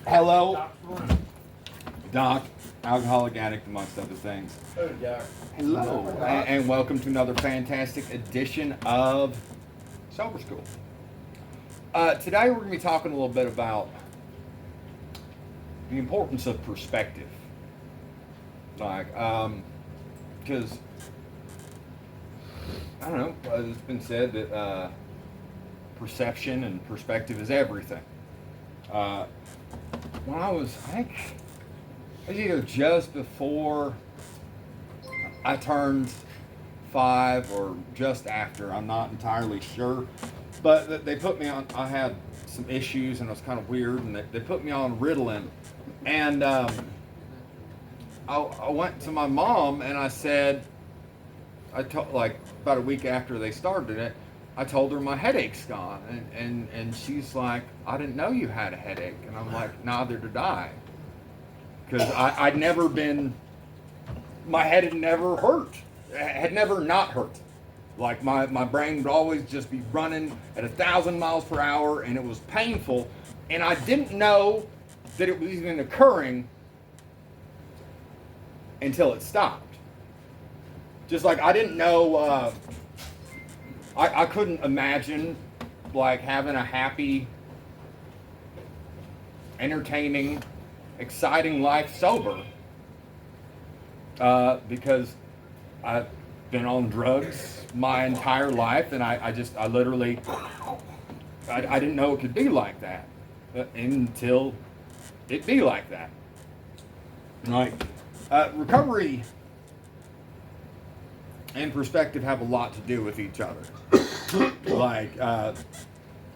Hello, Doc, alcoholic addict amongst other things. Hello, and welcome to another fantastic edition of Sober School. Today we're going to be talking a little bit about the importance of perspective. Because, I don't know, it's been said that perception and perspective is everything. When I was either just before I turned 5 or just after, I'm not entirely sure. But they put me on, I had some issues and it was kind of weird, and they put me on Ritalin. And I went to my mom and I said, like about a week after they started it, I told her my headache's gone, and she's like, I didn't know you had a headache. And I'm like, neither did I. Because I'd never been, my head had never hurt. It had never not hurt. Like my brain would always just be running at 1,000 miles per hour, and it was painful. And I didn't know that it was even occurring until it stopped. Just like I didn't know, I couldn't imagine like having a happy, entertaining, exciting life sober, because I've been on drugs my entire life, and I literally didn't know it could be like that until it be like that. Like recovery and perspective have a lot to do with each other. Like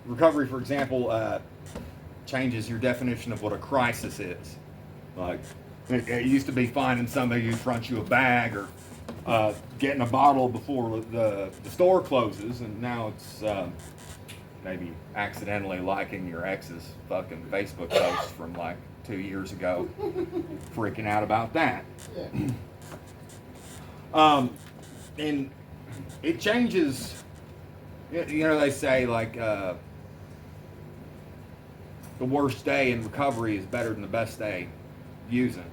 recovery, for example, changes your definition of what a crisis is. Like it used to be finding somebody who fronts you a bag, or getting a bottle before the store closes, and now it's maybe accidentally liking your ex's fucking Facebook post from like 2 years ago, freaking out about that. And it changes. You know, they say like the worst day in recovery is better than the best day using.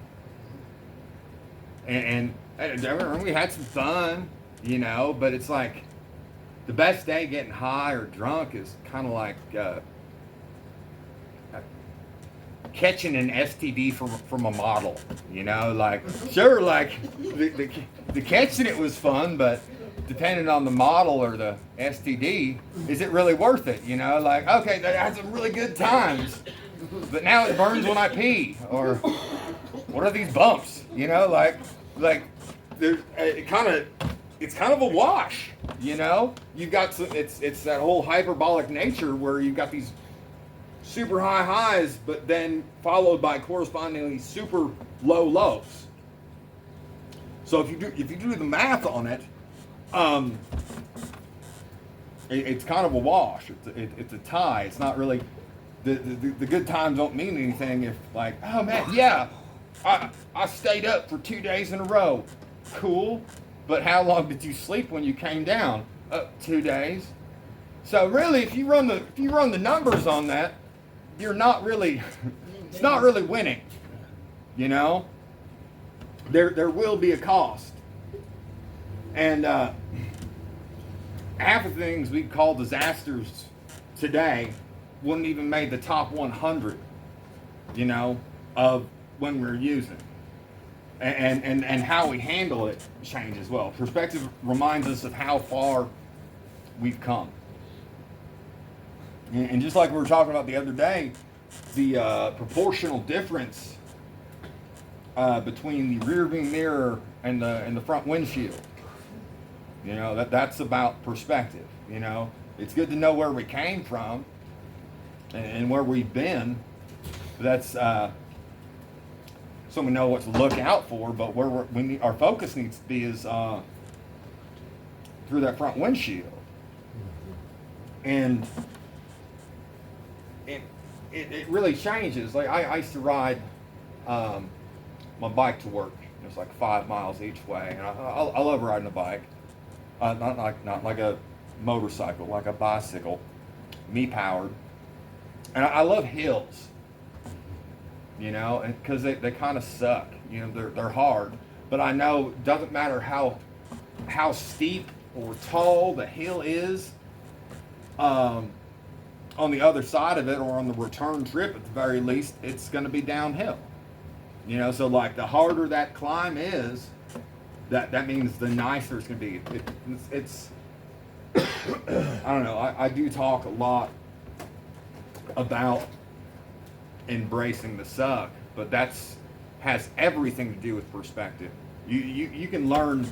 And we had some fun, you know, but it's like the best day getting high or drunk is kind of like catching an STD from a model, you know. Like, sure, like the catching it was fun, but depending on the model or the STD, is it really worth it? You know, like, okay, I had some really good times, but now it burns when I pee, or what are these bumps? You know, like it's kind of a wash. You know, you've got it's that whole hyperbolic nature where you've got these super high highs, but then followed by correspondingly super low lows. So if you do the math on it, it's kind of a wash. It's a tie. It's not really the good times don't mean anything if, like, oh man, yeah, I stayed up for 2 days in a row. Cool, but how long did you sleep when you came down? 2 days. So really, if you run the numbers on that, you're not really it's not really winning. You know, there will be a cost, and half of the things we call disasters today wouldn't even make the top 100, you know, of when we're using. And how we handle it change as well. Perspective reminds us of how far we've come. And just like we were talking about the other day, the proportional difference between the rear view mirror and the front windshield. You know, that's about perspective. You know, it's good to know where we came from and where we've been. That's so we know what to look out for. But where our focus needs to be is through that front windshield. And it really changes. Like I used to ride my bike to work. It's like 5 miles each way, and I love riding a bike. Not like a motorcycle, like a bicycle, me powered. And I love hills, you know, and because they kind of suck. You know, they're hard. But I know it doesn't matter how steep or tall the hill is, on the other side of it or on the return trip at the very least, it's going to be downhill. You know, so like the harder that climb is, that means the nicer it's going to be. It's I don't know. I do talk a lot about embracing the suck, but has everything to do with perspective. You can learn,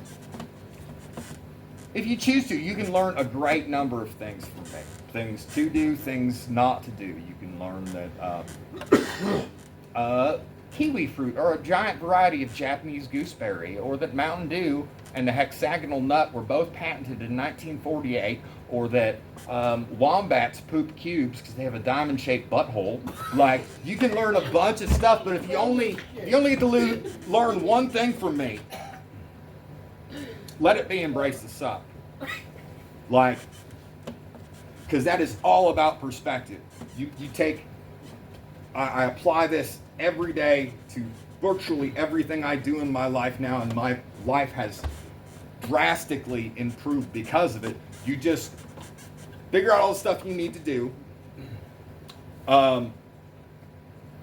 if you choose to, you can learn a great number of things from me. Things to do, things not to do. You can learn that kiwi fruit or a giant variety of Japanese gooseberry, or that Mountain Dew and the hexagonal nut were both patented in 1948, or that wombats poop cubes because they have a diamond-shaped butthole. Like, you can learn a bunch of stuff, but if you only get to learn one thing from me, let it be embrace the suck. Like, because that is all about perspective. You take, I apply this every day to virtually everything I do in my life now, and my life has drastically improved because of it. You just figure out all the stuff you need to do,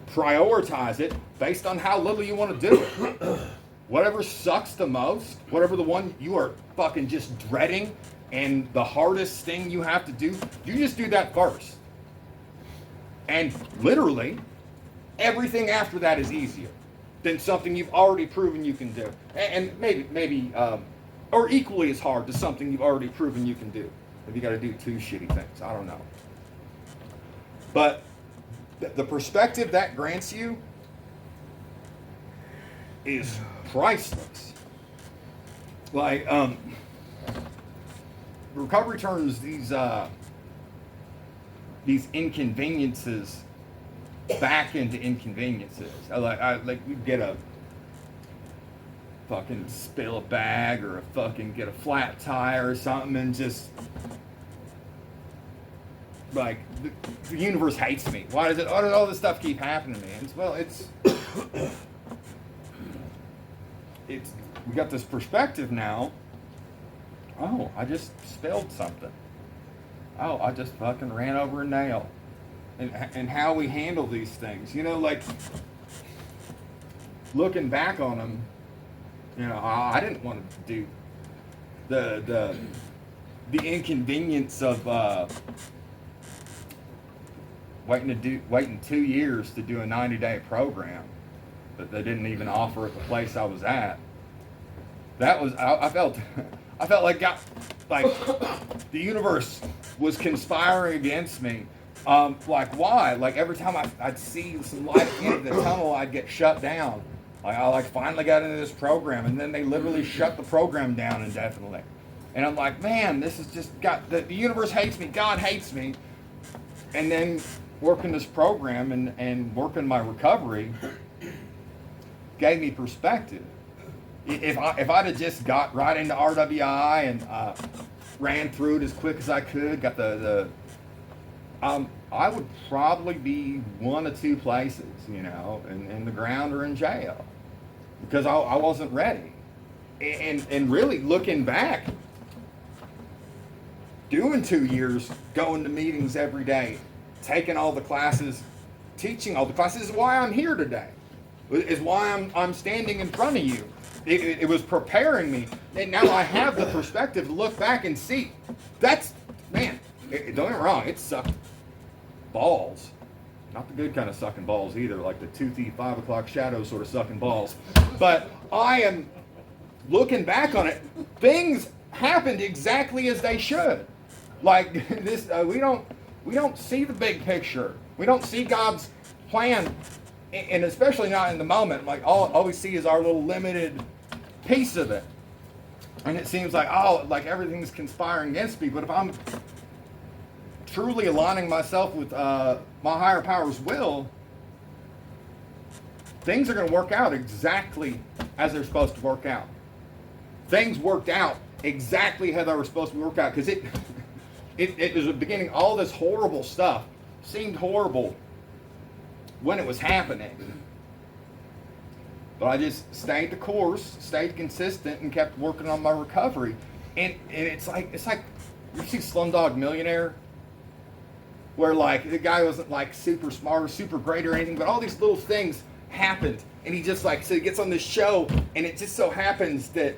prioritize it based on how little you want to do it. Whatever sucks the most, whatever the one you are fucking just dreading and the hardest thing you have to do, you just do that first. And literally, everything after that is easier than something you've already proven you can do. And maybe or equally as hard to something you've already proven you can do. If you got to do two shitty things, I don't know. But the perspective that grants you is priceless. Like, recovery turns these inconveniences back into inconveniences. Like you get a fucking spill a bag or get a flat tire or something, and just like the universe hates me. Why does all this stuff keep happening to me? It's we got this perspective now. Oh, I just spilled something. Oh, I just fucking ran over a nail. And how we handle these things, you know, like looking back on them, you know, I didn't want to do the inconvenience of waiting 2 years to do a 90-day program that they didn't even offer at the place I was at. That was I felt like the universe was conspiring against me. Like, why? Like, every time I'd see some light at the end of the tunnel, I'd get shut down. Like, I finally got into this program, and then they literally shut the program down indefinitely. And I'm like, man, this is just the universe hates me, God hates me. And then working this program and working my recovery gave me perspective. If I'd have just got right into RWI and ran through it as quick as I could, got I would probably be one of two places, you know, in the ground or in jail, because I wasn't ready. And really looking back, doing 2 years, going to meetings every day, taking all the classes, teaching all the classes is why I'm here today. Is why I'm standing in front of you. It was preparing me, and now I have the perspective to look back and see. That's, man, don't get me wrong, it sucked balls. Not the good kind of sucking balls either, like the toothy 5 o'clock shadow sort of sucking balls. But I am looking back on it, things happened exactly as they should. Like this, we don't see the big picture. We don't see God's plan, and especially not in the moment. Like all we see is our little limited piece of it, and it seems like everything's conspiring against me. But if I'm truly aligning myself with my higher power's will, things are going to work out exactly as they're supposed to work out. Things worked out exactly how they were supposed to work out, because it was the beginning. All this horrible stuff seemed horrible when it was happening. But I just stayed the course, stayed consistent, and kept working on my recovery. And it's like you see Slumdog Millionaire, where like the guy wasn't like super smart or super great or anything, but all these little things happened, and he just like, so he gets on this show, and it just so happens that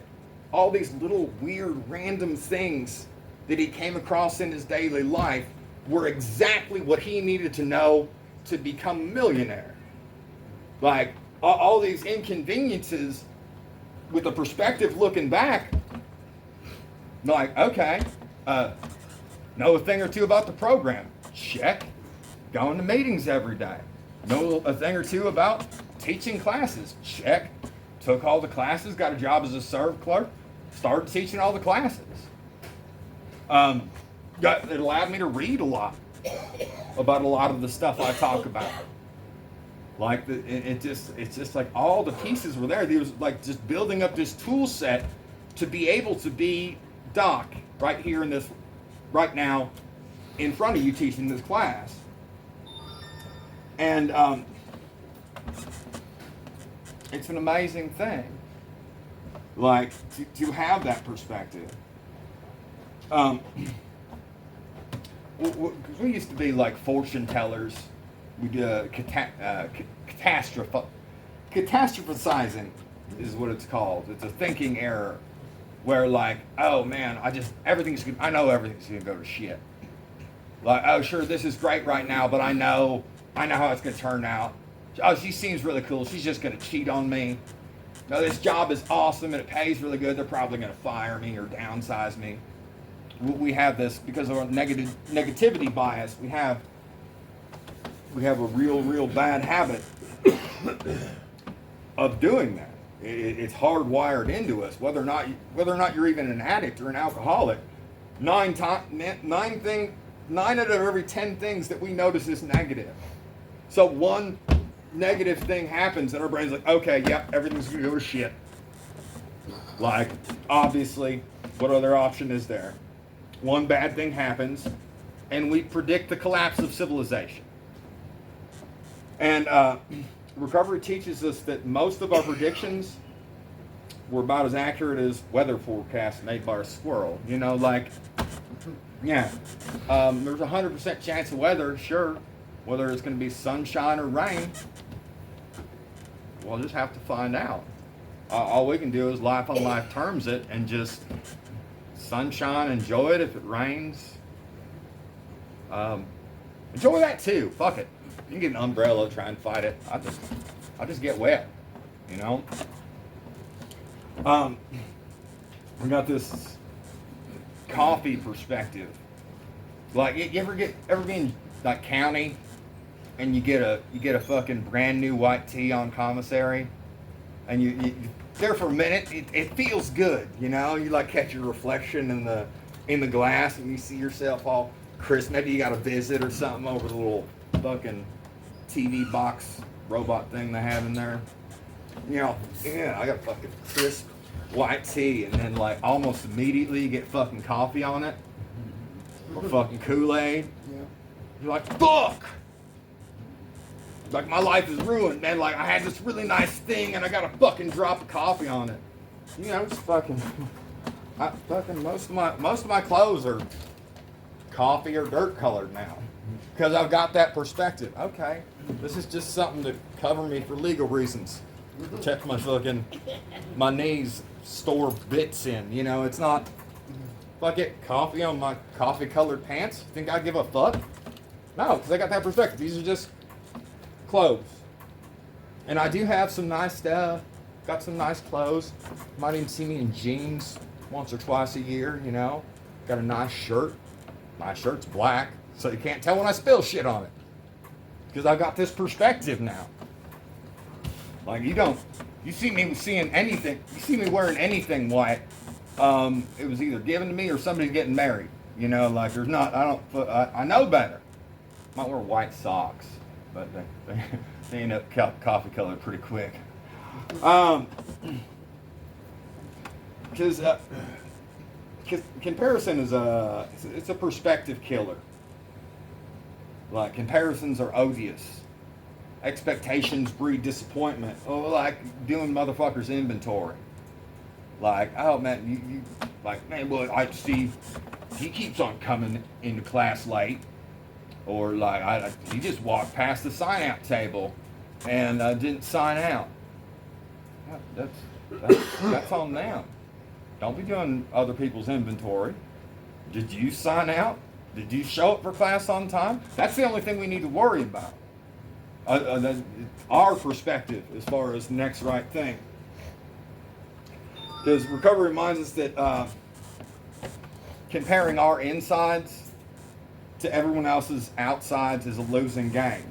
all these little weird random things that he came across in his daily life were exactly what he needed to know to become a millionaire. Like all these inconveniences, with the perspective looking back, like, okay, know a thing or two about the program, check. Going to meetings every day, know a thing or two about teaching classes, check. Took all the classes, got a job as a serve clerk, started teaching all the classes. It allowed me to read a lot about a lot of the stuff I talk about. Like it's just like all the pieces were there. There was like just building up this tool set to be able to be Doc right here in this, right now, in front of you teaching this class. And it's an amazing thing, like to have that perspective. We used to be like fortune tellers. We do catastrophizing is what it's called. It's a thinking error where like, oh man, I know everything's gonna go to shit. Like, oh sure, this is great right now, but I know how it's gonna turn out. Oh, she seems really cool. She's just gonna cheat on me. No, this job is awesome and it pays really good. They're probably gonna fire me or downsize me. We have this because of our negativity bias. We have a real bad habit of doing that. It's hardwired into us. Whether or not you're even an addict or an alcoholic, 9 out of every 10 things that we notice is negative. So one negative thing happens and our brain's like, okay, yep, everything's gonna go to shit. Like, obviously, what other option is there? One bad thing happens and we predict the collapse of civilization. And recovery teaches us that most of our predictions were about as accurate as weather forecasts made by a squirrel. You know, like, yeah, there's a 100% chance of weather, sure. Whether it's going to be sunshine or rain, we'll just have to find out. All we can do is life on life terms it and just sunshine, enjoy it. If it rains, enjoy that too. Fuck it. You can get an umbrella, try and fight it. I just get wet, you know. We got this coffee perspective. Like, you ever be in like county, and you get a fucking brand new white tea on commissary, and you there for a minute, it feels good, you know. You like catch your reflection in the glass, and you see yourself all crisp. Maybe you got a visit or something over the little fucking TV box robot thing they have in there. You know, yeah, I got a fucking crisp white tea, and then like almost immediately you get fucking coffee on it, or fucking Kool-Aid. Yeah. You're like, fuck! Like, my life is ruined, man. Like, I had this really nice thing, and I got a fucking drop of coffee on it. You know, just fucking most of my clothes are coffee or dirt colored now, because I've got that perspective. Okay, this is just something to cover me for legal reasons. Check my knees store bits in. You know, it's not. If I get coffee on my coffee colored pants, you think I give a fuck? No, because I got that perspective. These are just clothes. And I do have some nice stuff. Got some nice clothes. Might even see me in jeans once or twice a year, you know. Got a nice shirt. My shirt's black, so you can't tell when I spill shit on it. Because I've got this perspective now. Like, you see me seeing anything, you see me wearing anything white, it was either given to me or somebody's getting married. You know, like, I know better. Might wear white socks, but they end up coffee colored pretty quick. Because comparison is it's a perspective killer. Like, comparisons are odious. Expectations breed disappointment. Oh, like doing motherfuckers' inventory. Like, oh man, you like, man, well, I see he keeps on coming into class late. Or like, he just walked past the sign out table and didn't sign out. That's on them. Don't be doing other people's inventory. Did you sign out? Did you show up for class on time? That's the only thing we need to worry about. Our perspective as far as the next right thing. Because recovery reminds us that comparing our insides to everyone else's outsides is a losing game.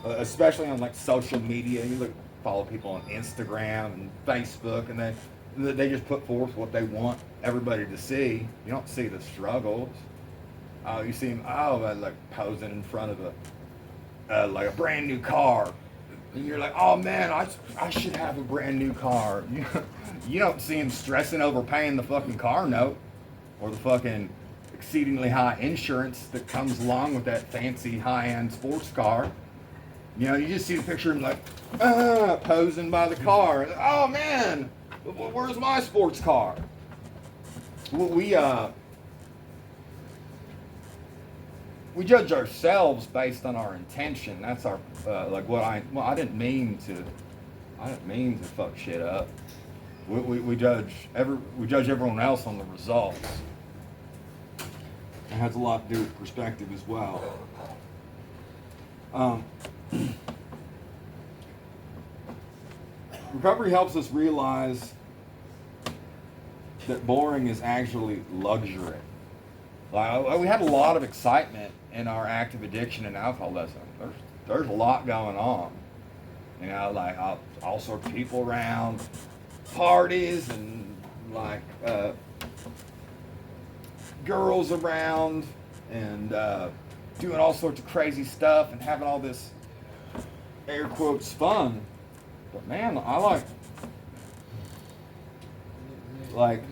Especially on like social media. You look, follow people on Instagram and Facebook, and then they just put forth what they want everybody to see. You don't see the struggles. You see them, like posing in front of like a brand new car. And you're like, oh man, I should have a brand new car. You don't see them stressing over paying the fucking car note or the fucking exceedingly high insurance that comes along with that fancy high-end sports car. You know, you just see the picture of him like, posing by the car. Oh man, where's my sports car? We judge ourselves based on our intention. That's our I didn't mean to fuck shit up. We judge everyone else on the results. It has a lot to do with perspective as well. Recovery helps us realize that boring is actually luxury. Like, we had a lot of excitement in our active addiction and alcoholism. There's a lot going on. You know, like all sorts of people around, parties, and like girls around, and doing all sorts of crazy stuff and having all this air quotes fun. But man, I like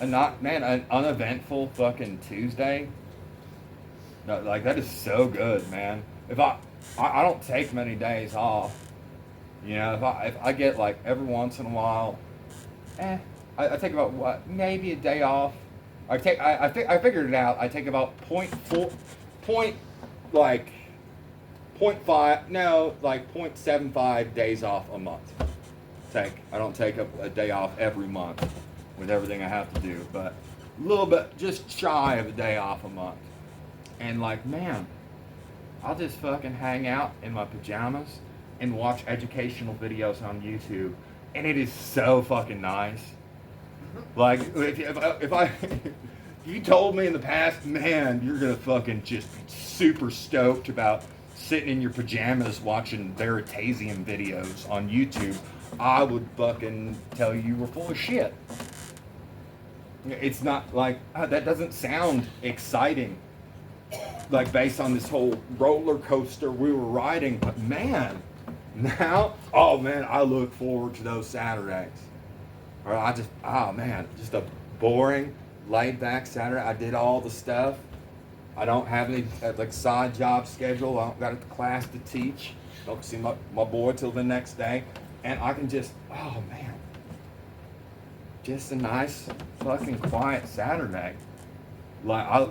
an uneventful fucking Tuesday. No, like that is so good, man. If I don't take many days off. You know, if I get like every once in a while, I take about maybe a day off. I figured it out. I take about 0.75 days off a month. I don't take a day off every month with everything I have to do, but a little bit, just shy of a day off a month. And like, man, I'll just fucking hang out in my pajamas and watch educational videos on YouTube, and it is so fucking nice. Like, if you told me in the past, man, you're gonna fucking just be super stoked about sitting in your pajamas watching Veritasium videos on YouTube, I would fucking tell you were full of shit. It's not like, that doesn't sound exciting, like based on this whole roller coaster we were riding, but man, now, oh man, I look forward to those Saturdays. Or just a boring, laid back Saturday. I did all the stuff. I don't have any like side job schedule. I don't got a class to teach. Don't see my boy till the next day. And I can just, oh man, just a nice fucking quiet Saturday. Like I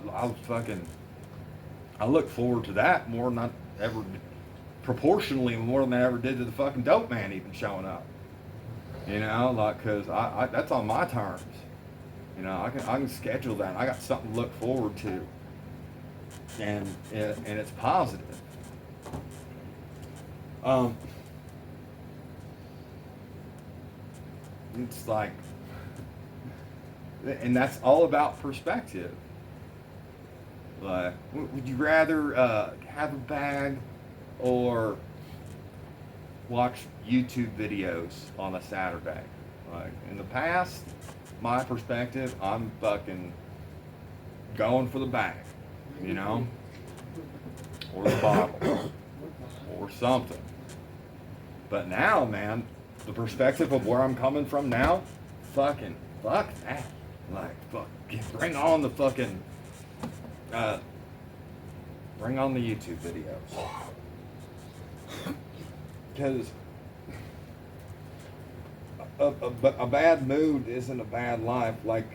look forward to that more than I ever, proportionally more than I ever did to the fucking dope man even showing up. You know, like, cause I that's on my terms. You know, I can schedule that. I got something to look forward to, and it's positive. It's like, and that's all about perspective. Like, would you rather have a bag or watch YouTube videos on a Saturday? Like, in the past, my perspective, I'm fucking going for the bag, you know, or the bottle, or something. But now, man, the perspective of where I'm coming from now, fuck that. Like, fuck, bring on the fucking Bring on the YouTube videos. Because a bad mood isn't a bad life. Like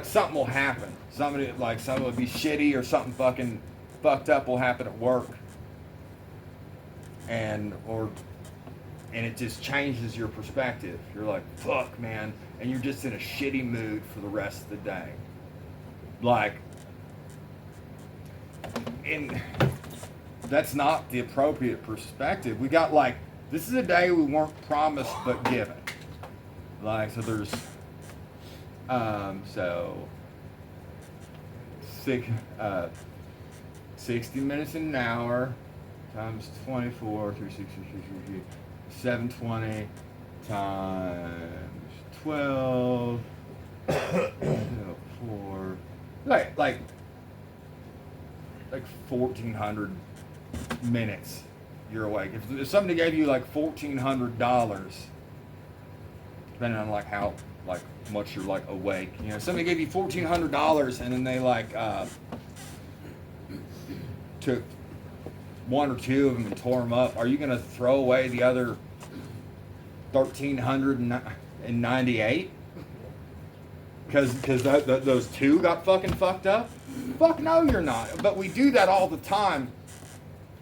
something will happen. Something will be shitty or something fucking fucked up will happen at work. And it just changes your perspective. You're like, fuck, man. And you're just in a shitty mood for the rest of the day. And that's not the appropriate perspective. We got this is a day we weren't promised but given. So there's, 60 minutes in an hour times 24, 360, 720 times 12, 4, like 1,400 minutes you're awake. If somebody gave you $1,400, depending on how much you're awake, somebody gave you $1,400 and then they took one or two of them and tore them up, are you gonna throw away the other 1,398 because those two got fucking fucked up? Fuck no, you're not. But we do that all the time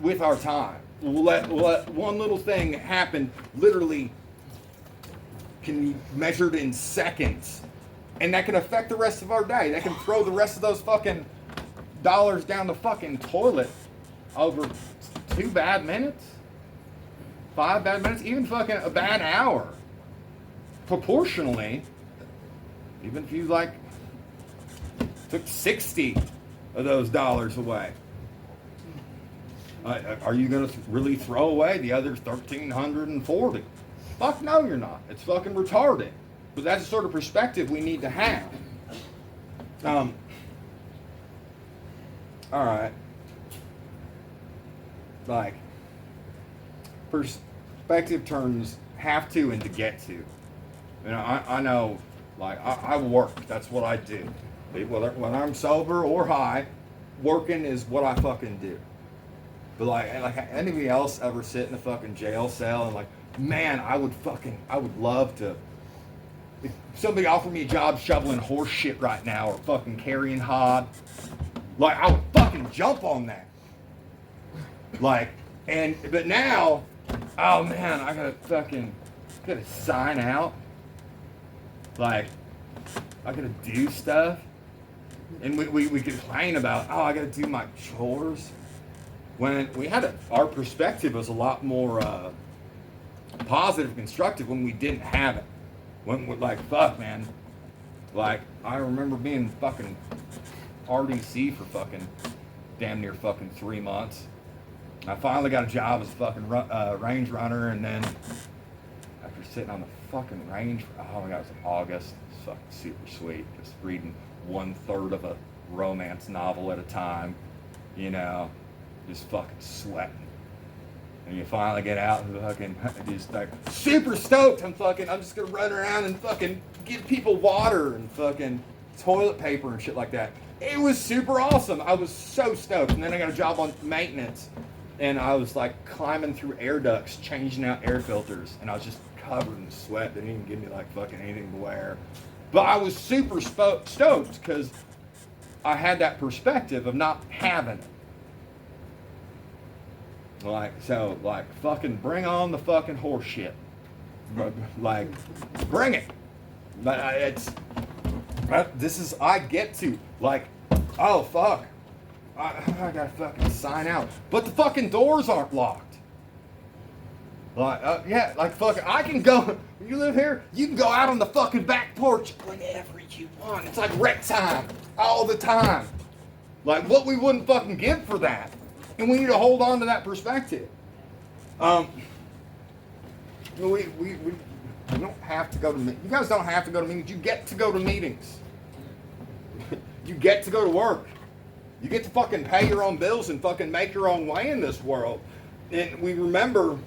with our time. We'll let one little thing happen, literally can be measured in seconds, and that can affect the rest of our day. That can throw the rest of those fucking dollars down the fucking toilet over 2 bad minutes, 5 bad minutes, even fucking a bad hour. Proportionally, even if you took 60 of those dollars away, are you gonna really throw away the other 1,340? Fuck no, you're not. It's fucking retarded. But that's the sort of perspective we need to have. All right. Perspective turns have to into get to. I know, I work. That's what I do. Whether when I'm sober or high, working is what I fucking do. But anybody else ever sit in a fucking jail cell and man, I would love to. If somebody offered me a job shoveling horse shit right now or fucking carrying hod, I would fucking jump on that. But now, oh man, I gotta sign out. I gotta do stuff. And we complain about, I gotta do my chores. When we had our perspective was a lot more positive, constructive when we didn't have it. When fuck, man. I remember being fucking RDC for fucking damn near fucking 3 months. I finally got a job as a fucking range runner, and then after sitting on the fucking range for, oh my god, it was in August. It's fucking super sweet. Just reading 1/3 of a romance novel at a time, just fucking sweating. And you finally get out and fucking just super stoked. I'm just gonna run around and fucking give people water and fucking toilet paper and shit like that. It was super awesome. I was so stoked. And then I got a job on maintenance, and I was climbing through air ducts, changing out air filters, and I was just covered in sweat. They didn't even give me fucking anything to wear. But I was super stoked because I had that perspective of not having it. Fucking bring on the fucking horse shit. Bring it. But I get to, oh fuck, I gotta fucking sign out. But the fucking doors aren't locked. Fucking, I can go, you live here, you can go out on the fucking back porch whenever you want. It's rec time, all the time. What we wouldn't fucking give for that. And we need to hold on to that perspective. We don't have to go to meetings. You guys don't have to go to meetings. You get to go to meetings. You get to go to work. You get to fucking pay your own bills and fucking make your own way in this world. And we remember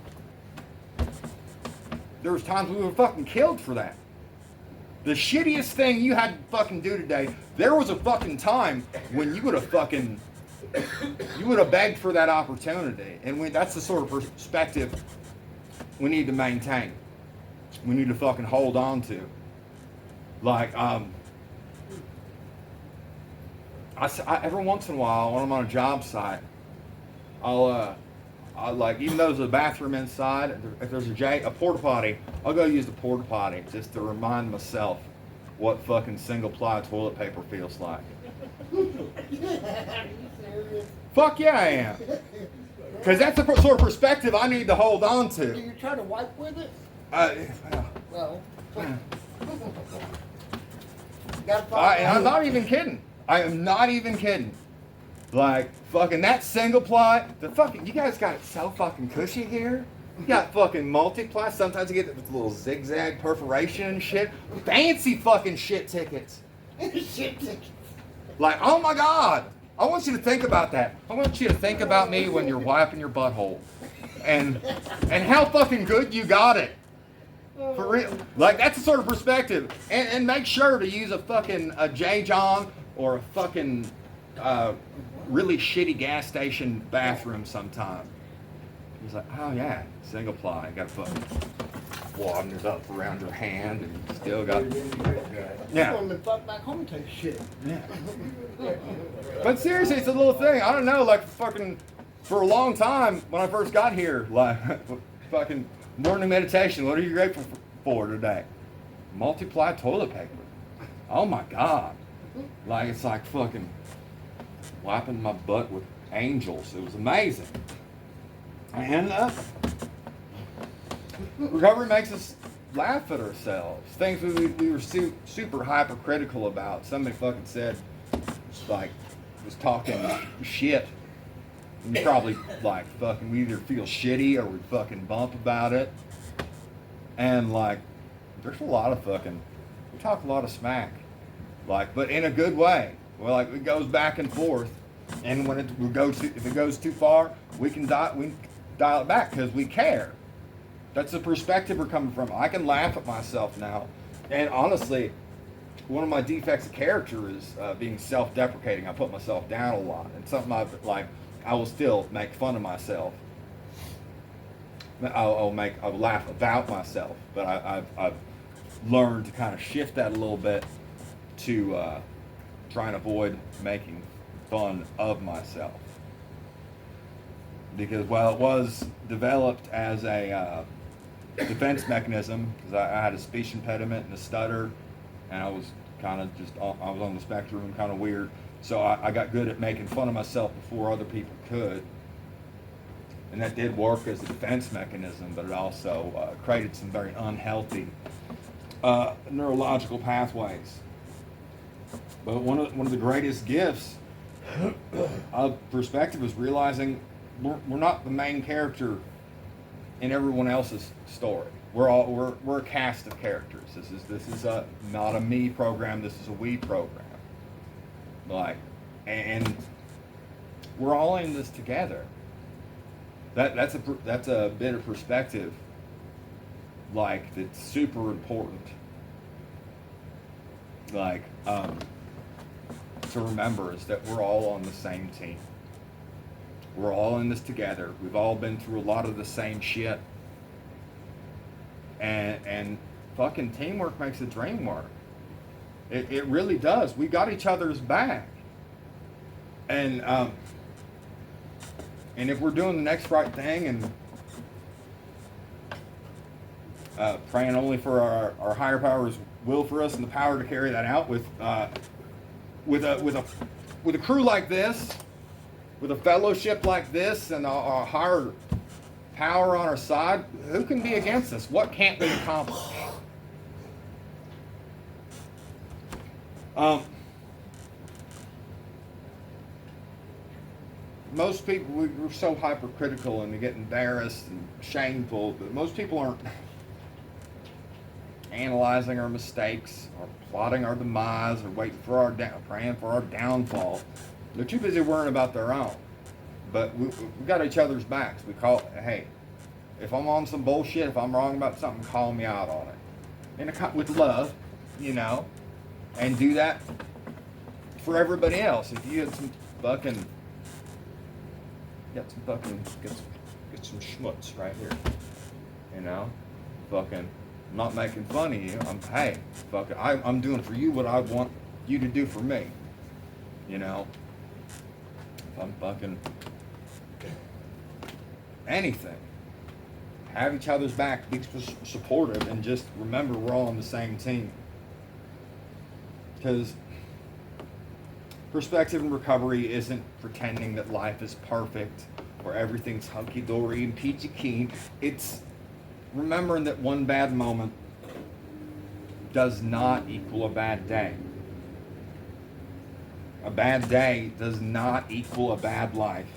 there was times we were fucking killed for that. The shittiest thing you had to fucking do today, there was a fucking time when you would have fucking You would have begged for that opportunity. And that's the sort of perspective we need to maintain. We need to fucking hold on to. Like, every once in a while, when I'm on a job site, I like, even though there's a bathroom inside, if there's a porta potty, I'll go use the porta potty just to remind myself what fucking single ply toilet paper feels like. Are you serious? Fuck yeah, I am. Because that's the sort of perspective I need to hold on Do to. you try to wipe with it? Well, Well. I'm not even kidding. I am not even kidding. Like, fucking that single ply, you guys got it so fucking cushy here. You got fucking multiply. Sometimes you get this little zigzag perforation and shit. Fancy fucking shit tickets. Shit tickets. Like, oh my God. I want you to think about that. I want you to think about me when you're wiping your butthole. And how fucking good you got it. For real. Like, that's the sort of perspective. And make sure to use a J. John or a fucking really shitty gas station bathroom sometime. He's like, oh yeah, single ply. Got a fucking wadders up around your hand and you still got. Yeah. I'm gonna fuck back home and take shit. Yeah. But seriously, it's a little thing. I don't know, like fucking for a long time when I first got here, like fucking morning meditation. What are you grateful for today? Multiply toilet paper. Oh my God. Like it's like fucking wiping my butt with angels. It was amazing. And recovery makes us laugh at ourselves. Things we were super hypercritical about. Somebody fucking said, like, was talking shit. And you probably, like, fucking, we either feel shitty or we fucking bump about it. And, like, there's a lot of fucking, we talk a lot of smack. Like, but in a good way. Well, like, it goes back and forth. And when if it goes too far, we can dial it back because we care. That's the perspective we're coming from. I can laugh at myself now. And honestly, one of my defects of character is being self-deprecating. I put myself down a lot. And something I will still make fun of myself. I'll laugh about myself. But I've learned to kind of shift that a little bit to try and avoid making fun of myself. Because while it was developed as a defense mechanism, because I had a speech impediment and a stutter, and I was kind of I was on the spectrum and kind of weird, so I got good at making fun of myself before other people could. And that did work as a defense mechanism, but it also created some very unhealthy neurological pathways. But one of the greatest gifts of perspective is realizing we're not the main character in everyone else's story. We're a cast of characters. This is not a me program. This is a we program. Like, and we're all in this together. That's a bit of perspective. Like, that's super important. Like, to remember is that we're all on the same team. We're all in this together. We've all been through a lot of the same shit. And fucking teamwork makes the dream work. It really does. We got each other's back. And if we're doing the next right thing and praying only for our higher power's will for us and the power to carry that out with a crew like this, with a fellowship like this, and a higher power on our side, who can be against us? What can't we accomplish? Most people, we're so hypercritical and we get embarrassed and shameful, but most people aren't analyzing our mistakes or plotting our demise or waiting for praying for our downfall. They're too busy worrying about their own. But we got each other's backs. We call, hey, if I'm on some bullshit, if I'm wrong about something, call me out on it. With love, and do that for everybody else. If you had some fucking Get some fucking, get some schmutz right here. You know? Fucking, I'm not making fun of you. Hey, fucking, I'm doing for you what I want you to do for me. You know? If I'm fucking anything. Have each other's back, be supportive, and just remember we're all on the same team. Because perspective and recovery isn't pretending that life is perfect or everything's hunky-dory and peachy keen. It's remembering that one bad moment does not equal a bad day. A bad day does not equal a bad life.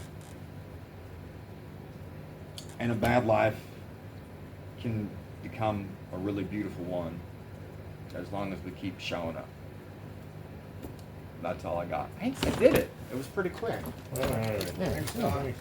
And a bad life can become a really beautiful one as long as we keep showing up. That's all I got. Hey, I did it. It was pretty quick. All right. Yeah. Thanks, Tommy.